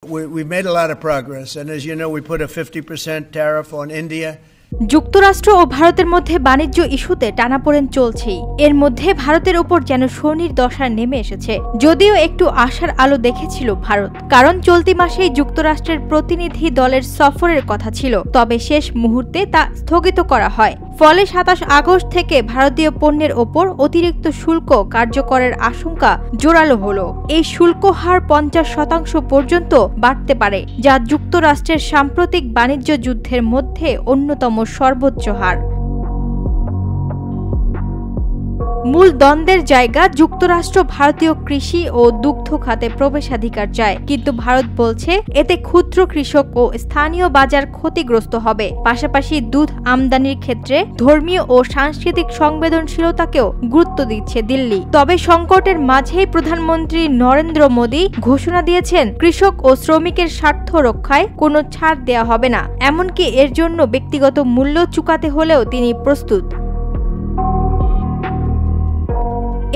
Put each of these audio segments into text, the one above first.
We've made a lot of progress, and as you know, we put a 50% tariff on India. যুক্তরাষ্ট্র ও ভারতের মধ্যে বাণিজ্য ইস্যুতে টানাপোড়েন চলছেই। এর মধ্যে ভারতের উপর যেন শনির দশা নেমে এসেছে। যদিও একটু আশার আলো দেখেছিল ভারত, কারণ চলতি মাসেই যুক্তরাষ্ট্রের প্রতিনিধি দলের সফরের কথা ছিল, তবে শেষ মুহূর্তে তা স্থগিত করা হয়। ফলে ২৭ আগস্ট থেকে ভারতীয় পণ্যের ওপর অতিরিক্ত শুল্ক কার্যকরের আশঙ্কা জোরালো হলো। এই শুল্ক হার ৫০% পর্যন্ত বাড়তে পারে, যা যুক্তরাষ্ট্রের সাম্প্রতিক বাণিজ্য যুদ্ধের মধ্যে অন্যতম সর্বোচ্চ হার। মূল দ্বন্দ্বের জায়গা যুক্তরাষ্ট্র ভারতীয় কৃষি ও দুগ্ধ খাতে প্রবেশাধিকার চায়, কিন্তু ভারত বলছে এতে ক্ষুদ্র কৃষক ও স্থানীয় বাজার ক্ষতিগ্রস্ত হবে। পাশাপাশি দুধ আমদানির ক্ষেত্রে ধর্মীয় ও সাংস্কৃতিক সংবেদনশীলতাকেও গুরুত্ব দিচ্ছে দিল্লি। তবে সংকটের মাঝেই প্রধানমন্ত্রী নরেন্দ্র মোদী ঘোষণা দিয়েছেন, কৃষক ও শ্রমিকের স্বার্থ রক্ষায় কোনো ছাড় দেয়া হবে না, এমনকি এর জন্য ব্যক্তিগত মূল্য চুকাতে হলেও তিনি প্রস্তুত।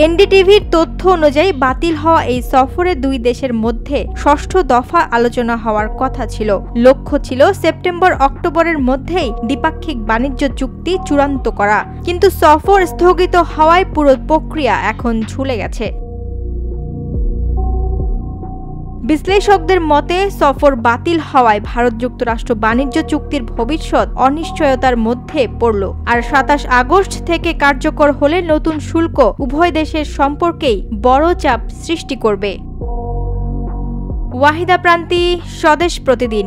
এনডিটিভির তথ্য অনুযায়ী বাতিল হওয়া এই সফরে দুই দেশের মধ্যে ষষ্ঠ দফা আলোচনা হওয়ার কথা ছিল। লক্ষ্য ছিল সেপ্টেম্বর-অক্টোবরের মধ্যেই দ্বিপাক্ষিক বাণিজ্য চুক্তি চূড়ান্ত করা, কিন্তু সফর স্থগিত হওয়ায় পুরো প্রক্রিয়া এখন ঝুলে গেছে। বিশ্লেষকদের মতে সফর বাতিল হওয়ায় ভারত যুক্তরাষ্ট্র বাণিজ্য চুক্তির ভবিষ্যৎ অনিশ্চয়তার মধ্যে পড়ল। আর ২৭ আগস্ট থেকে কার্যকর হলে নতুন শুল্ক উভয় দেশের সম্পর্কেই বড় চাপ সৃষ্টি করবে। ওয়াহিদা প্রান্তি, স্বদেশ প্রতিদিন।